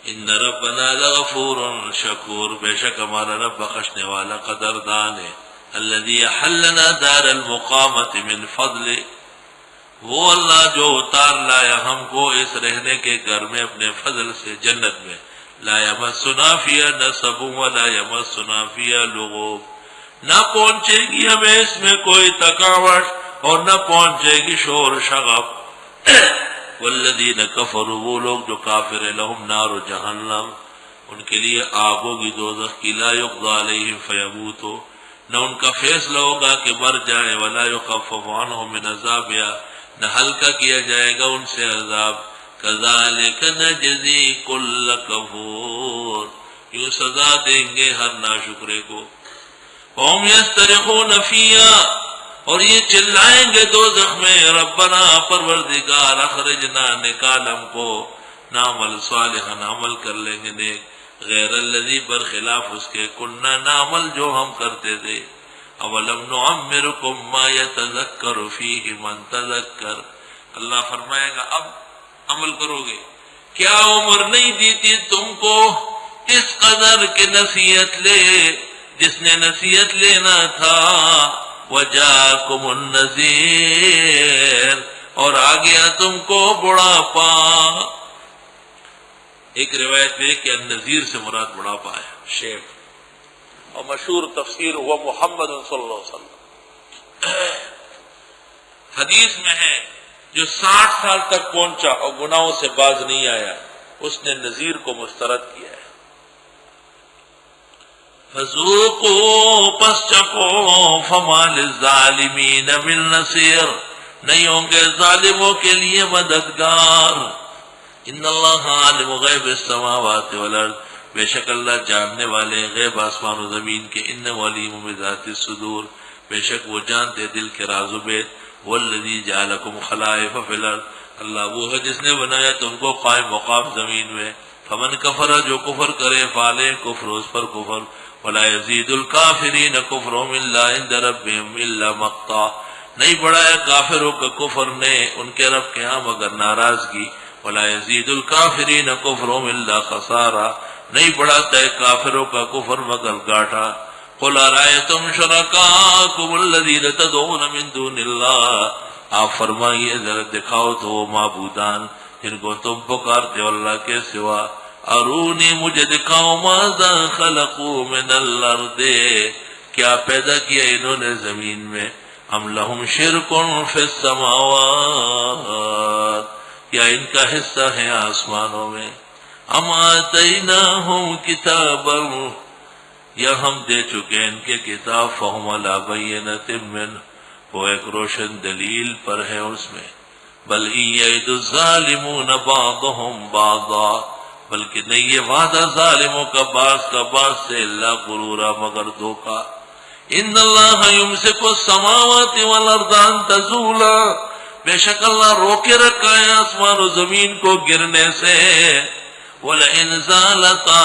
ان ربنا لغفور شکور، بے شک ہمارا رب بخشنے والا قدردان ہے۔ الذی احلنا دار المقامت من فضل، وہ اللہ جو اتار لایا ہم کو اس رہنے کے گھر میں اپنے فضل سے، جنت میں۔ لا یمسنا فیہا نصب ولا یمسنا فیہا لغوب، نہ پہنچے گی ہمیں اس میں کوئی تھکاوٹ اور نہ پہنچے گی شور شغب۔ والذین کفروا، وہ لوگ جو کافر ہیں، لہم نار جہنم، ان کے لیے آگ ہوگی دوزخ کی، لا یقضی علیہم فیموتوا، نہ ان کا فیصلہ ہوگا کہ مر جائے، ولا یخفف عنہم من عذابہا، نہ ہلکا کیا جائے گا ان سے عذاب۔ کذالک نجزی کل کفور، یوں سزا دیں گے ہر ناشکرے کو۔ ہم یسترخون فیہا، اور یہ چلائیں گے دوزخ میں، ربنا پروردگار اخرجنا، نکال ہم کو، نعمل صالحا، عمل کر لیں گے نیک، غیر الذی، برخلاف اس کے، کننا نعمل جو ہم کرتے تھے۔ اولم نعمرکم ما یتذکر فیہ من تذکر، اللہ فرمائے گا اب عمل کرو گے، کیا عمر نہیں دی تھی تم کو اس قدر کہ نصیحت لے جس نے نصیحت لینا تھا، وجاکم النذیر، اور آ گیا تم کو بڑھاپا۔ ایک روایت میں کہ النذیر سے مراد بڑھاپا ہے، شیب، اور مشہور تفسیر ہوا محمد صلی اللہ علیہ وسلم۔ حدیث میں ہے جو 60 سال تک پہنچا اور گناہوں سے باز نہیں آیا، اس نے نذیر کو مسترد کیا ہے۔ فذوقوا، پس چکھو، فما للظالمین من نصیر، نہیں ہوں گے ظالموں کے لیے مددگار۔ ان اللہ عالم غیب السماوات والارض، بے شک اللہ جاننے والے غیب آسمان و زمین کے، انہ علیم بذات الصدور، بے شک وہ جانتے دل کے راز و بیت۔ والذی جعلکم خلائف فی الارض، اللہ وہ ہے جس نے بنایا تم کو قائم مقام زمین میں۔ فمن کفر، جو کفر کرے، فعلے کفر، اس پر کفر، ولا یزید الکافرین کفرهم الا عند ربهم الا مقتا، نہیں بڑھایا کافروں کا کفر نے ان کے رب کے ہاں مگر ناراضگی، ولا یزید الکافرین کفرهم الا خسارا، نہیں بڑھاتا ہے کافروں کا کفر مگر گھاٹا۔ قل ارأیتم شرکاءکم الذین تدعون من دون اللہ، آپ فرمائیے ذرا دکھاؤ تو وہ معبودان جن کو تم پکارتے ہو اللہ کے سوا، ارونی، مجھے دکھاؤ، ماذا خلقوا من الارض، کیا پیدا کیا انہوں نے زمین میں، ام لہم شرک فی السماوات، یا ان کا حصہ ہے آسمانوں میں، ام آتیناہم کتابا، یا ہم دے چکے ان کے کتاب، فہم علی بینۃ منہ، وہ ایک روشن دلیل پر ہے اس میں، بل ان یعد الظالمون بعضهم بعضا، بلکہ نہیں یہ وعدہ ظالموں کا بعض سے، اللہ غرورا، مگر دھوکا۔ ان اللہ یمسک السماوات والارض ان تزولا، بے شک اللہ روکے رکھا ہے آسمان و زمین کو گرنے سے، وَلَئِنْ زَالَتَا،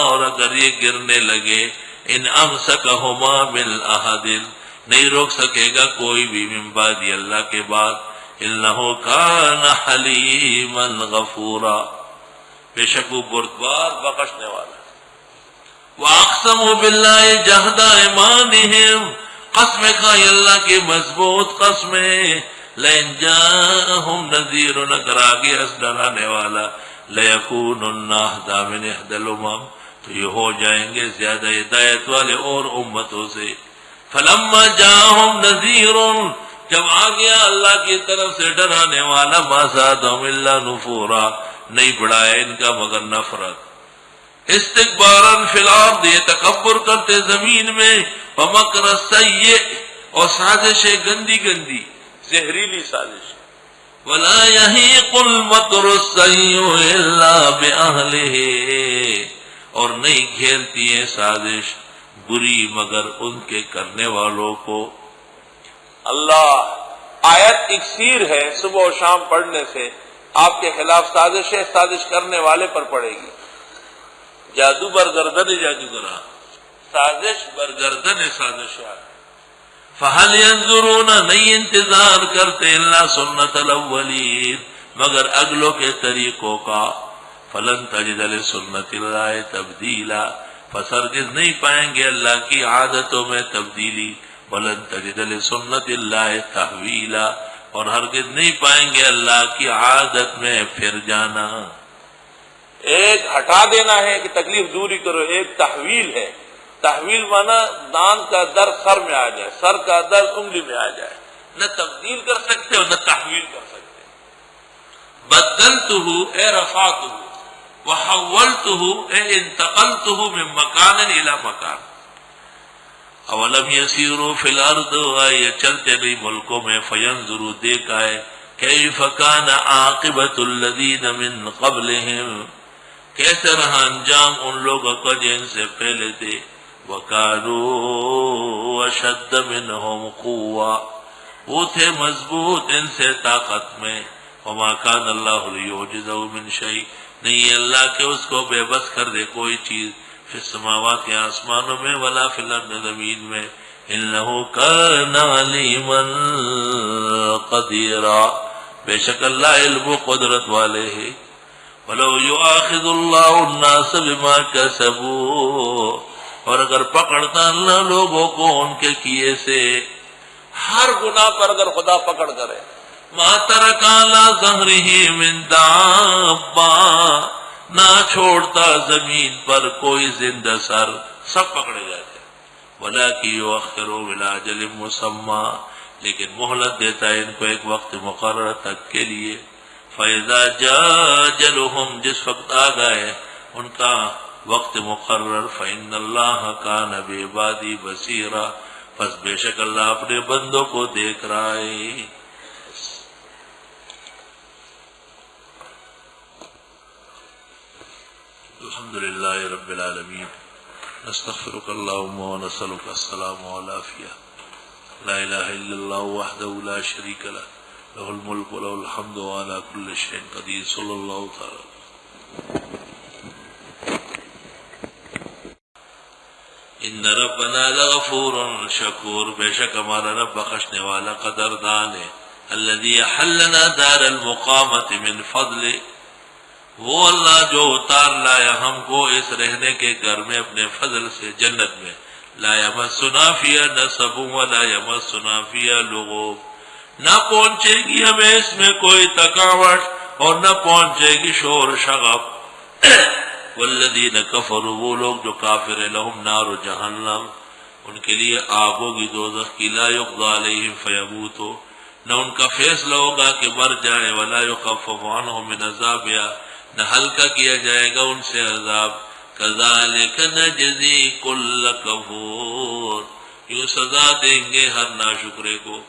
اور اگر یہ گرنے لگے، ان امسکہما من احد، نہیں روک سکے گا کوئی بھی من بعد اللہ کے بعد، انہ کان حلیما غفورا، بے شک وہ بردبار بخشنے والا۔ وَأَقْسَمُوا بِاللَّهِ جَهْدَ أَيْمَانِهِمْ، قسم کھائی اللہ کی مضبوط قسمیں، لَإِنْ جَاءَهُمْ نَذِيرٌ، اگر آگے اس ڈرانے والا، لَيَكُونُنَّ أَهْدَىٰ مِنْ إِحْدَى الْأُمَمِ، تو یہ ہو جائیں گے زیادہ ہدایت والے اور امتوں سے۔ فَلَمَّا جَاءَهُمْ نَذِيرٌ، جب آ گیا اللہ کی طرف سے ڈرانے والا، مَا زَادَهُمْ إِلَّا نُفُورًا، نہیں بڑھایا ان کا مگر نفرت۔ استکباراً فی الارض، یہ تکبر کرتے زمین میں، ومکر السیئ، اور سازشیں گندی گندی زہریلی سازش۔ ولا یحیق المکر السیئ الا باہلہ، اور نہیں گھیرتی ہے سازش بری مگر ان کے کرنے والوں کو۔ اللہ آیت اکثیر ہے، صبح و شام پڑھنے سے آپ کے خلاف سازش کرنے والے پر پڑے گی۔ جادو برگردن جادوگرا، سازش برگردن سازشات۔ فَهَلْ يَنظُرُونَ، نہیں انتظار کرتے، اللہ سنت الاولین، مگر اگلوں کے طریقوں کا۔ فلن تجد لسنت اللہ تبدیلا، پس ہرگز نہیں پائیں گے اللہ کی عادتوں میں تبدیلی، ولن تجد لسنت اللہ تحویلا، اور ہرگز نہیں پائیں گے اللہ کی عادت میں پھر جانا۔ ایک ہٹا دینا ہے کہ تکلیف دوری کرو، ایک تحویل ہے۔ تحویل مانا دان کا در سر میں آ جائے، سر کا در انگلی میں آ جائے، نہ تبدیل کر سکتے اور نہ تحویل کر سکتے۔ بدلتہ اے رفعتہ، وحولتہ اے انتقلتہ من مکان الی مکان۔ اولم یسیروا فی الارض، آئے چلتے نہیں ملکوں میں، فینظروا دیکھا ہے کیف کان عاقبۃ الذین من قبلہم، کیسے رہا انجام ان لوگوں کا جن سے پہلے تھے، وَكَانُوا أَشَدَّ مِنْهُمْ قُوَّةً، وہ تھے مضبوط ان سے طاقت میں، وَمَا كَانَ اللَّهُ لِيُعْجِزَهُ مِنْ شَيْءٍ، نہیں اللہ کہ اس کو بے بس کر دے کوئی چیز، فی السماوات یا آسمانوں میں، ولا فی الارض زمین میں، إِنَّهُ كَانَ عَلِيمًا قَدِيرًا، بے شک اللہ علم و قدرت والے ہیں۔ وَلَوْ يُؤَاخِذُ اللَّهُ النَّاسَ بِمَا كَسَبُوا، اور اگر پکڑتا اللہ لوگوں کو ان کے کیے سے، ہر گناہ پر اگر خدا پکڑ کرے، مَا تَرَكَ عَلَىٰ ظَهْرِهِ مِن دَابَّةٍ، نہ چھوڑتا زمین پر کوئی زندہ سر، سب پکڑے جاتے ہیں۔ وَلَٰكِن يُؤَخِّرُهُمْ إِلَىٰ أَجَلٍ مُّسَمًّى، لیکن مہلت دیتا ہے ان کو ایک وقت مقرر تک کے لیے۔ فَإِذَا جَاءَ أَجَلُهُمْ، جس وقت آ گئے ان کا وقت مقرر، فَإِنَّ اللَّهَ كَانَ بِعِبَادِهِ بَصِيرًا، پس بے شک اللہ اپنے بندوں کو دیکھ رہا ہے۔ الحمدللہ رب العالمین، نستغفرک اللہم ونسألک السلام والعافیہ، لا الہ الا اللہ وحدہ لا شریک لہ، لہ الملک ولہ الحمد وعلی کل شیء قدیر، صلی اللہ تعالی۔ ان ربنا لغفور شکور، بے شک ہمارا رب بخشنے والا قدردان ہے۔ الذی حلنا دار المقامت من فضل، وہ اللہ جو اتار لایا ہم کو اس رہنے کے گھر میں اپنے فضل سے، جنت میں۔ لا یمسنا فیہا نصب ولا یمسنا فیہا لغوب، نہ پہنچے گی ہمیں اس میں کوئی تھکاوٹ اور نہ پہنچے گی شور شغب۔ والذین کفروا، وہ لوگ جو کافر ہیں، لہم نار جہنم، ان کے لیے آگ ہوگی دوزخ کی، لا یقضی علیہم فیموتوا، نہ ان کا فیصلہ ہوگا کہ مر جائے، ولا یخفف عنہم من عذابہا، نہ ہلکا کیا جائے گا ان سے عذاب۔ کذالک نجزی کل کفور، یوں سزا دیں گے ہر ناشکرے کو۔